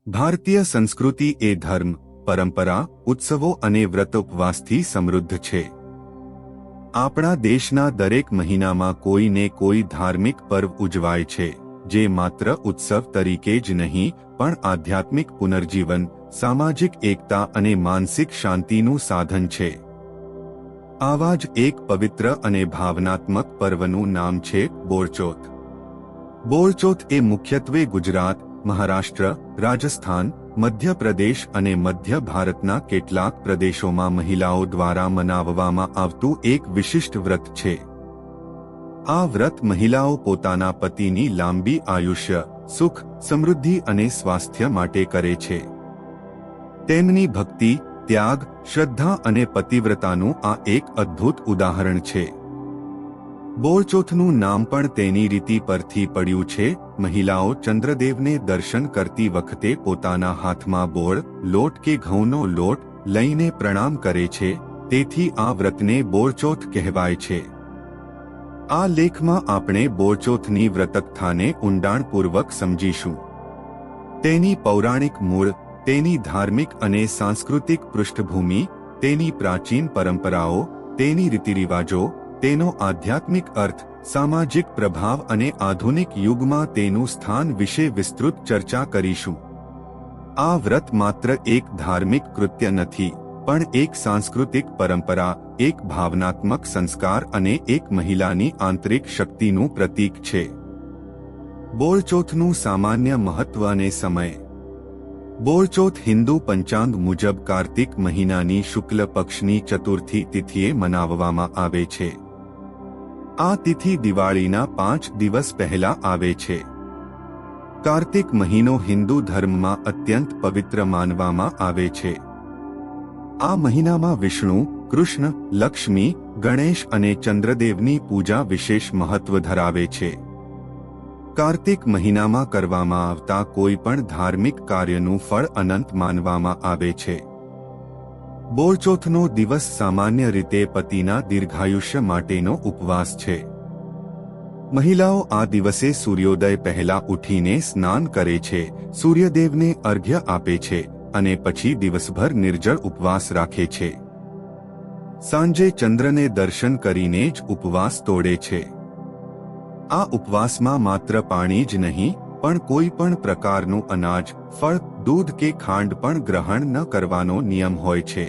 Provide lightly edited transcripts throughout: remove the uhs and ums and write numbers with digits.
ભારતીય સંસ્કૃતિ એ ધર્મ, પરંપરા, ઉત્સવો અને વ્રત ઉપવાસથી સમૃદ્ધ છે. આપણા દેશના દરેક મહિનામાં કોઈ ને કોઈ ધાર્મિક પર્વ ઉજવાય છે, જે માત્ર ઉત્સવ તરીકે જ નહીં પણ આધ્યાત્મિક પુનર્જીવન, સામાજિક એકતા અને માનસિક શાંતિનું સાધન છે. આવા જ એક પવિત્ર અને ભાવનાત્મક પર્વનું નામ છે બોરચોથ. બોરચોથ એ મુખ્યત્વે ગુજરાત, મહારાષ્ટ્ર, રાજસ્થાન, મધ્યપ્રદેશ અને મધ્ય ભારતના કેટલાક પ્રદેશોમાં મહિલાઓ દ્વારા મનાવવામાં આવતું એક વિશિષ્ટ વ્રત છે. આ વ્રત મહિલાઓ પોતાના પતિની લાંબી આયુષ્ય, સુખ, સમૃદ્ધિ અને સ્વાસ્થ્ય માટે કરે છે. તેમની ભક્તિ, ત્યાગ, શ્રદ્ધા અને પતિવ્રતાનું આ એક અદ્ભુત ઉદાહરણ છે. બોરચોથનું નામ પણ તેની રીતિ પરથી પડ્યું છે. મહિલાઓ ચંદ્રદેવને દર્શન કરતી વખતે પોતાના હાથમાં બોળ, લોટ કે ઘઉંનો લોટ લઈને પ્રણામ કરે છે, તેથી આ વ્રતને બોરચોથ કહેવાય છે. આ લેખમાં આપણે બોરચોથની વ્રતકથાને ઊંડાણપૂર્વક સમજીશું. તેની પૌરાણિક મૂળ, તેની ધાર્મિક અને સાંસ્કૃતિક પૃષ્ઠભૂમિ, તેની પ્રાચીન પરંપરાઓ, તેની રીતિરિવાજો, તેનો આધ્યાત્મિક અર્થ, સામાજિક પ્રભાવ અને આધુનિક યુગમાં તેનું સ્થાન વિશે વિસ્તૃત ચર્ચા કરીશું. આ વ્રત માત્ર એક ધાર્મિક કૃત્ય નથી, પણ એક સાંસ્કૃતિક પરંપરા, એક ભાવનાત્મક સંસ્કાર અને એક મહિલાની આંતરિક શક્તિનું પ્રતીક છે. બોરચોથનું સામાન્ય મહત્વ અને સમય. બોરચોથ હિન્દુ પંચાંગ મુજબ કાર્તિક મહિનાની શુક્લ પક્ષની ચતુર્થી તિથિએ મનાવવામાં આવે છે. આ તિથિ દિવાળીના 5 દિવસ પહેલા આવે છે. કાર્તિક મહિનો હિન્દુ ધર્મમાં અત્યંત પવિત્ર માનવામાં આવે છે. આ મહિનામાં વિષ્ણુ, કૃષ્ણ, લક્ષ્મી, ગણેશ અને ચંદ્રદેવની પૂજા વિશેષ મહત્વ ધરાવે છે. કાર્તિક મહિનામાં કરવામાં આવતા કોઈ પણ ધાર્મિક કાર્યનું ફળ અનંત માનવામાં આવે છે. બોરચોથનો દિવસ સામાન્ય રીતે પતિના દીર્ઘાયુષ્ય માટેનો ઉપવાસ છે. મહિલાઓ આ દિવસે સૂર્યોદય પહેલા ઉઠીને સ્નાન કરે છે, સૂર્યદેવને અર્ઘ્ય આપે છે અને પછી દિવસભર નિર્જળ ઉપવાસ રાખે છે. સાંજે ચંદ્રને દર્શન કરીને જ ઉપવાસ તોડે છે. આ ઉપવાસમાં માત્ર પાણી જ નહીં પણ કોઈ પણ પ્રકારનું અનાજ, ફળ, દૂધ કે ખાંડ પણ ગ્રહણ ન કરવાનો નિયમ હોય છે.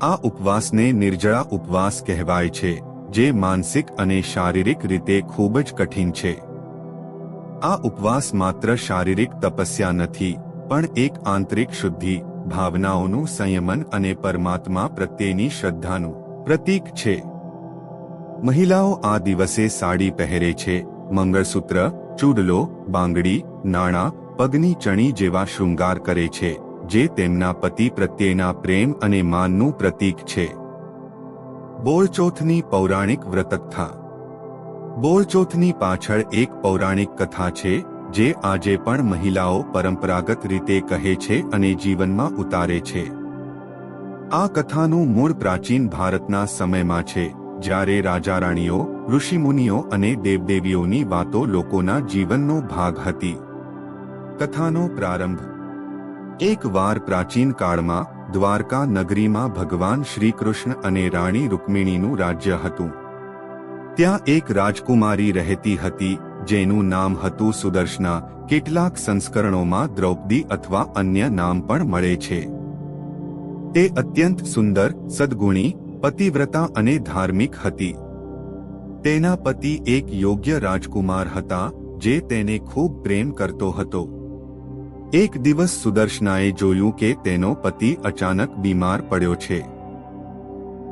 આ ઉપવાસને નિર્જળા ઉપવાસ કહેવાય છે, જે માનસિક અને શારીરિક રીતે ખૂબ જ કઠિન છે. આ ઉપવાસ માત્ર શારીરિક તપસ્યા નથી, પણ એક આંતરિક શુદ્ધિ, ભાવનાઓનું સંયમન અને પરમાત્મા પ્રત્યેની શ્રદ્ધાનું પ્રતીક છે. મહિલાઓ આ દિવસે સાડી પહેરે છે, મંગળસૂત્ર, ચૂડલો, બાંગડી, નાણાં, પગની ચણી જેવા શૃંગાર કરે છે, જે તેમના પતિ પ્રત્યેના પ્રેમ અને માનનું પ્રતીક છે. બોરચોથની પૌરાણિક વ્રતકથા. બોરચોથની પાછળ એક પૌરાણિક કથા છે, જે આજે પણ મહિલાઓ પરંપરાગત રીતે કહે છે અને જીવનમાં ઉતારે છે. આ કથાનું મૂળ પ્રાચીન ભારતના સમયમાં છે, જ્યારે રાજા રાણીઓ, ઋષિમુનિઓ અને દેવદેવીઓની વાતો લોકોના જીવનનો ભાગ હતી. કથાનો પ્રારંભ. એક વાર પ્રાચીન કાળમાં દ્વારકા નગરીમાં ભગવાન શ્રી કૃષ્ણ અને રાણી રૂકમિણીનું રાજ્ય હતું. ત્યાં એક રાજકુમારી રહેતી હતી, જેનું નામ હતું સુદર્શના. કેટલાક સંસ્કરણોમાં દ્રૌપદી અથવા અન્ય નામ પણ મળે છે. તે અત્યંત સુંદર, સદ્ગુણી, પતિવ્રતા અને ધાર્મિક હતી. તેના પતિ એક યોગ્ય રાજકુમાર હતા, જે તેને ખૂબ પ્રેમ કરતો હતો. એક દિવસ સુદર્શનાએ જોયું કે તેનો પતિ અચાનક બીમાર પડ્યો છે.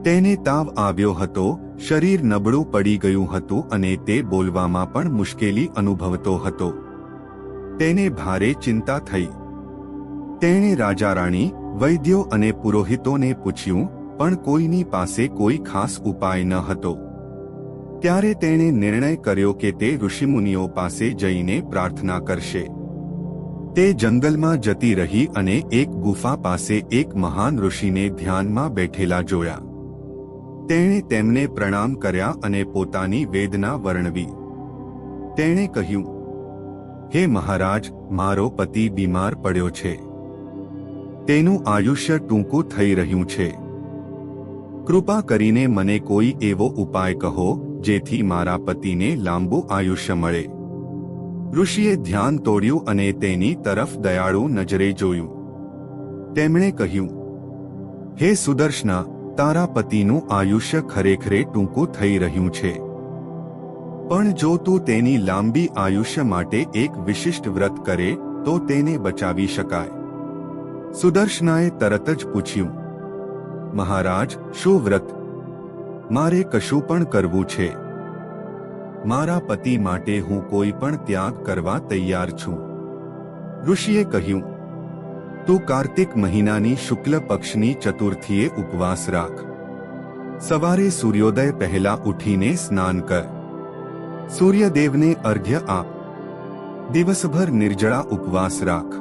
તેને તાવ આવ્યો હતો, શરીર નબળું પડી ગયું હતું અને તે બોલવામાં પણ મુશ્કેલી અનુભવતો હતો. તેને ભારે ચિંતા થઈ. તેણે રાજા રાણી, વૈદ્યો અને પુરોહિતોને પૂછ્યું, પણ કોઈની પાસે કોઈ ખાસ ઉપાય ન હતો. ત્યારે તેણે નિર્ણય કર્યો કે તે ઋષિમુનિઓ પાસે જઈને પ્રાર્થના કરશે. તે જંગલમાં જતી રહી અને એક ગુફા પાસે એક મહાન ઋષિને ધ્યાનમાં બેઠેલા જોયા. તેણે તેમને પ્રણામ કર્યા અને પોતાની વેદના વર્ણવી. તેણે કહ્યું, હે મહારાજ, મારો પતિ બીમાર પડ્યો છે. તેનું આયુષ્ય ટૂંકું થઈ રહ્યું છે. કૃપા કરીને મને કોઈ એવો ઉપાય કહો જેથી મારા પતિને લાંબુ આયુષ્ય મળે. ઋષિએ ધ્યાન તોડ્યું અને તેની તરફ દયાળુ નજરે જોયું. તેમણે કહ્યું, હે સુદર્શના, તારા પતિનું આયુષ્ય ખરેખરે ટૂંકું થઈ રહ્યું છે. પણ જો તું તેની લાંબી આયુષ્ય માટે એક વિશિષ્ટ વ્રત કરે તો તેને બચાવી શકાય. સુદર્શનાએ તરત જ પૂછ્યું, મહારાજ, શું વ્રત? મારે કશું પણ કરવું છે. મારા પતિ માટે હું કોઈ પણ ત્યાગ કરવા તૈયાર છું. ઋષિએ કહ્યું, તું કાર્તિક મહિનાની શુક્લ પક્ષની ચતુર્થીએ ઉપવાસ રાખ. સવારે સૂર્યોદય પહેલા ઉઠીને સ્નાન કર. સૂર્યદેવને અર્ઘ્ય આપ. દિવસભર નિર્જળા ઉપવાસ રાખ.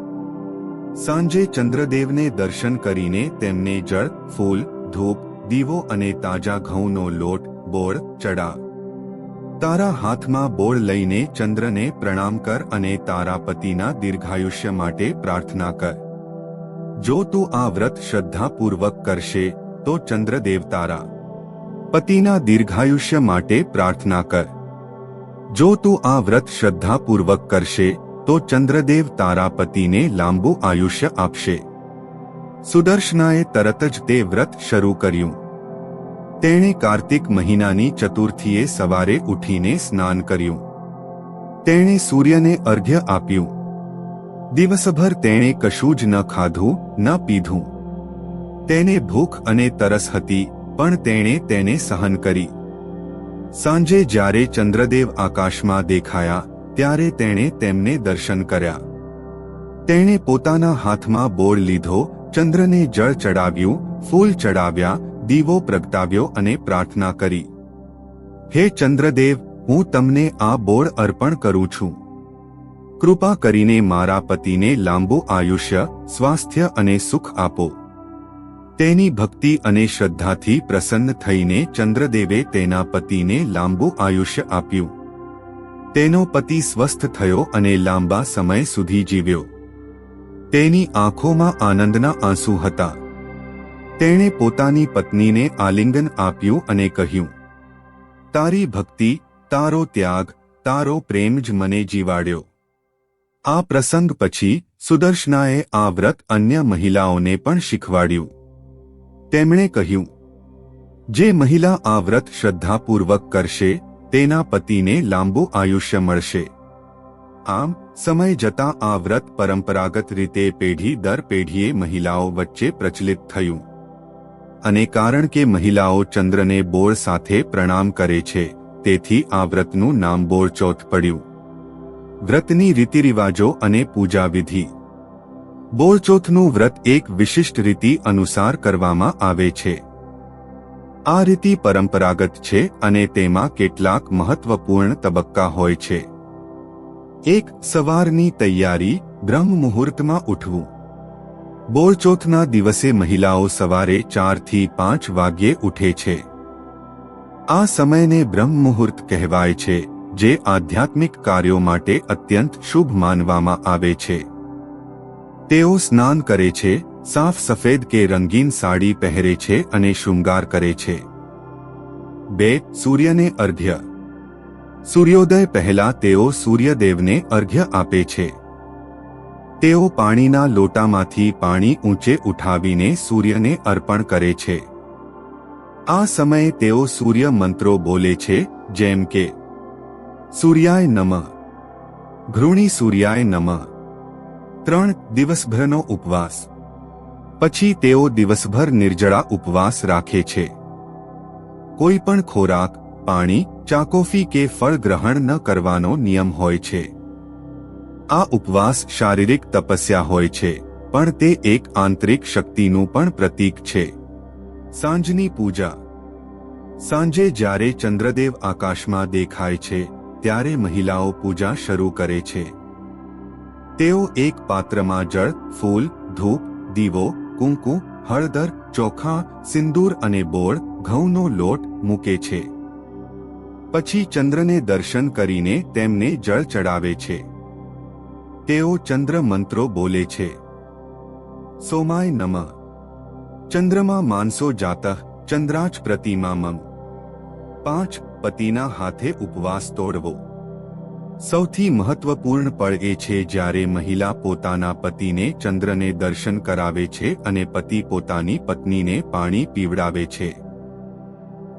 સાંજે ચંદ્રદેવને દર્શન કરીને તેમને જળ, ફૂલ, ધૂપ, દીવો અને તાજા ઘઉંનો લોટ, બોળ ચડાવ. તારા હાથમાં બોળ લઈને ચંદ્રને પ્રણામ કર અને તારા પતિના દીર્ઘાયુષ્ય માટે પ્રાર્થના કર. જો તું આ વ્રત શ્રદ્ધાપૂર્વક કરશે તો ચંદ્રદેવ તારા પતિના દીર્ઘાયુષ્ય માટે પ્રાર્થના કર. જો તું આ વ્રત શ્રદ્ધાપૂર્વક કરશે તો ચંદ્રદેવ તારા પતિને લાંબુ આયુષ્ય આપશે. સુદર્શનાએ તરત જ તે વ્રત શરૂ કર્યું. તેણે કાર્તિક મહિનાની ચતુર્થીએ સવારે ઉઠીને સ્નાન કર્યું. તેણે સૂર્યને અર્ઘ્ય આપ્યું. દિવસભર તેણે કશું જ ન ખાધું ન પીધું. તેને ભૂખ અને તરસ હતી, પણ તેણે તેને સહન કરી. સાંજે જ્યારે ચંદ્રદેવ આકાશમાં દેખાયા ત્યારે તેણે તેમને દર્શન કર્યા. તેણે પોતાના હાથમાં બોળ લીધો, ચંદ્રને જળ ચડાવ્યું, ફૂલ ચડાવ્યા, દીવો પ્રગટાવ્યો અને પ્રાર્થના કરી, હે ચંદ્રદેવ, હું તમને આ બોળ અર્પણ કરું છું. કૃપા કરીને મારા પતિને લાંબુ આયુષ્ય, સ્વાસ્થ્ય અને સુખ આપો. તેની ભક્તિ અને શ્રદ્ધાથી પ્રસન્ન થઈને ચંદ્રદેવે તેના પતિને લાંબુ આયુષ્ય આપ્યું. તેનો પતિ સ્વસ્થ થયો અને લાંબા સમય સુધી જીવ્યો. તેની આંખોમાં આનંદના આંસુ હતા. તેણે પોતાની પત્નીને આલિંગન આપ્યું અને કહ્યું, તારી ભક્તિ, તારો ત્યાગ, તારો પ્રેમ જ મને જીવાડ્યો. આ પ્રસંગ પછી સુદર્શનાએ આ વ્રત અન્ય મહિલાઓને પણ શીખવાડ્યું. તેમણે કહ્યું, જે મહિલા આ વ્રત શ્રદ્ધાપૂર્વક કરશે તેના પતિને લાંબુ આયુષ્ય મળશે. આમ સમય જતાં આ વ્રત પરંપરાગત રીતે પેઢી દર પેઢીએ મહિલાઓ વચ્ચે પ્રચલિત થયું. અને કારણ કે મહિલાઓ ચંદ્રને બોળ સાથે પ્રણામ કરે છે, તેથી આ વ્રતનું નામ બોળચોથ પડ્યું. વ્રતની રીતિરિવાજો અને પૂજા વિધિ. બોળચોથનું વ્રત એક વિશિષ્ટ રીતિ અનુસાર કરવામાં આવે છે. આ રીતિ પરંપરાગત છે અને તેમાં કેટલાક મહત્વપૂર્ણ તબક્કા હોય છે. 1. સવારની તૈયારી, બ્રહ્મ મુહૂર્તમાં ઉઠવું. બોળચોથના દિવસે મહિલાઓ સવારે 4 થી 5 વાગ્યે ઉઠે છે. આ સમયને બ્રહ્મ મુહૂર્ત કહેવાય છે, જે આધ્યાત્મિક કાર્યો માટે અત્યંત શુભ માનવામાં આવે છે. તેઓ સ્નાન કરે છે, સાફ સફેદ કે રંગીન સાડી પહેરે છે અને શૃંગાર કરે છે. 2. સૂર્યને અર્ઘ્ય. સૂર્યોદય પહેલા તેઓ સૂર્યદેવને અર્ઘ્ય આપે છે. તેઓ પાણીના લોટામાંથી પાણી ઊંચે ઉઠાવીને સૂર્યને અર્પણ કરે છે. આ સમયે તેઓ સૂર્ય મંત્રો બોલે છે, જેમ કે સૂર્યાય નમઃ, ઘૃણી સૂર્યાય નમઃ. 3. દિવસભરનો ઉપવાસ. પછી તેઓ દિવસભર નિર્જળા ઉપવાસ રાખે છે. કોઈ પણ ખોરાક, પાણી, ચા કોફી કે ફળ ગ્રહણ ન કરવાનો નિયમ હોય છે. આ ઉપવાસ શારીરિક તપસ્યા હોય છે, પણ તે એક આંતરિક શક્તિનું પણ પ્રતીક છે. સાંજની પૂજા. સાંજે જ્યારે ચંદ્રદેવ આકાશમાં દેખાય છે ત્યારે મહિલાઓ પૂજા શરૂ કરે છે. તેઓ એક પાત્રમાં જળ, ફૂલ, ધૂપ, દીવો, કુંકુ, હળદર, ચોખા, સિંદૂર અને બોળ, ઘઉંનો લોટ મૂકે છે. પછી ચંદ્રને દર્શન કરીને તેમને જળ ચડાવે છે. તેઓ ચંદ્ર મંત્રો બોલે છે. સોમાય નમઃ. ચંદ્રમા માનસો જાતઃ ચંદ્રાચ પ્રતિમામં. 5. પતિના હાથે ઉપવાસ તોડવો. સૌથી મહત્વપૂર્ણ પળ એ છે જ્યારે મહિલા પોતાના પતિને ચંદ્રને દર્શન કરાવે છે અને પતિ પોતાની પત્નીને પાણી પીવડાવે છે.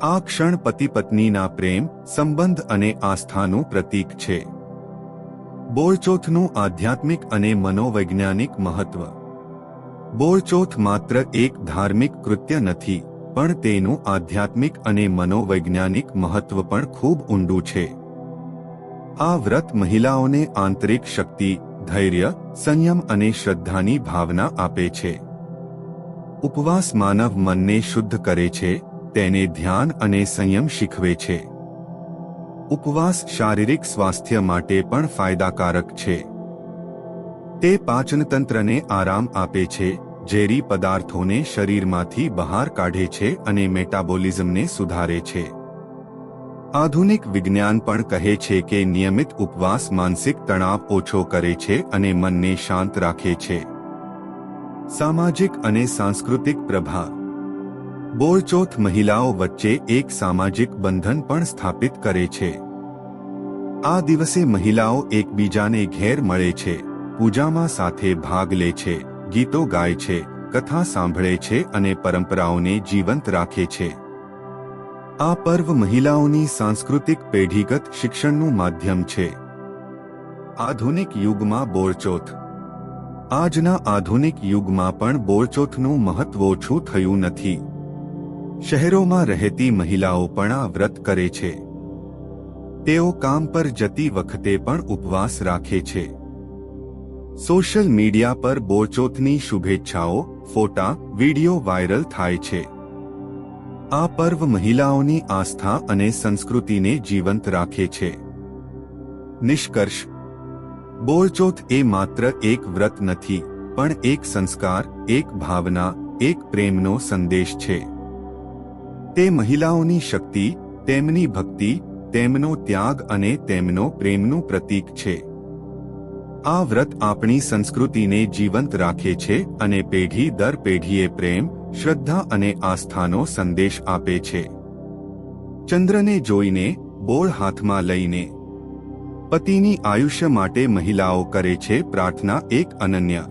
આ ક્ષણ પતિ પત્નીના પ્રેમ, સંબંધ અને આસ્થાનું પ્રતીક છે. બોળચોથનું આધ્યાત્મિક અને મનોવૈજ્ઞાનિક મહત્વ. બોળચોથ માત્ર એક ધાર્મિક કૃત્ય નથી, પણ તેનું આધ્યાત્મિક અને મનોવૈજ્ઞાનિક મહત્વ પણ ખૂબ ઊંડું છે. આ વ્રત મહિલાઓને આંતરિક શક્તિ, ધૈર્ય, સંયમ અને શ્રદ્ધાની ભાવના આપે છે. ઉપવાસ માનવ મનને શુદ્ધ કરે છે, તેને ધ્યાન અને સંયમ શીખવે છે. ઉપવાસ શારીરિક સ્વાસ્થ્ય માટે પણ ફાયદાકારક છે. તે પાચનતંત્રને આરામ આપે છે, ઝેરી પદાર્થોને શરીરમાંથી બહાર કાઢે છે અને મેટાબોલિઝમને સુધારે છે. આધુનિક વિજ્ઞાન પણ કહે છે કે નિયમિત ઉપવાસ માનસિક તણાવ ઓછો કરે છે અને મનને શાંત રાખે છે. સામાજિક અને સાંસ્કૃતિક પ્રભાવ. બોળચોથ મહિલાઓ વચ્ચે એક સામાજિક બંધન પણ સ્થાપિત કરે છે. આ દિવસે મહિલાઓ એકબીજાને ઘેર મળે છે, પૂજામાં સાથે ભાગ લે છે, ગીતો ગાય છે, કથા સાંભળે છે અને પરંપરાઓને જીવંત રાખે છે. આ પર્વ મહિલાઓની સાંસ્કૃતિક પેઢીગત શિક્ષણનું માધ્યમ છે. આધુનિક યુગમાં બોળચોથ. આજના આધુનિક યુગમાં પણ બોળચોથનું મહત્વ ઓછું થયું નથી. શહેરોમાં રહેતી મહિલાઓ પણ આ વ્રત કરે છે. તેઓ કામ પર જતી વખતે પણ ઉપવાસ રાખે છે. સોશિયલ મીડિયા પર બોળચોથની શુભેચ્છાઓ, ફોટા, વિડીયો વાયરલ થાય છે. આ પર્વ મહિલાઓની આસ્થા અને સંસ્કૃતિને જીવંત રાખે છે. નિષ્કર્ષ. બોળચોથ એ માત્ર એક વ્રત નથી, પણ એક સંસ્કાર, એક ભાવના, એક પ્રેમનો સંદેશ છે. તે મહિલાઓની શક્તિ, તેમની ભક્તિ, તેમનો ત્યાગ અને તેમનો પ્રેમનું પ્રતીક છે. આ વ્રત આપણી સંસ્કૃતિને જીવંત રાખે છે અને પેઢી દર પેઢીએ પ્રેમ, શ્રદ્ધા અને આસ્થાનો સંદેશ આપે છે. ચંદ્રને જોઈને, બોળ હાથમાં લઈને પતિની આયુષ્ય માટે મહિલાઓ કરે છે પ્રાર્થના. એક અનન્ય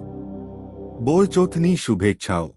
બોળચોથની શુભેચ્છાઓ.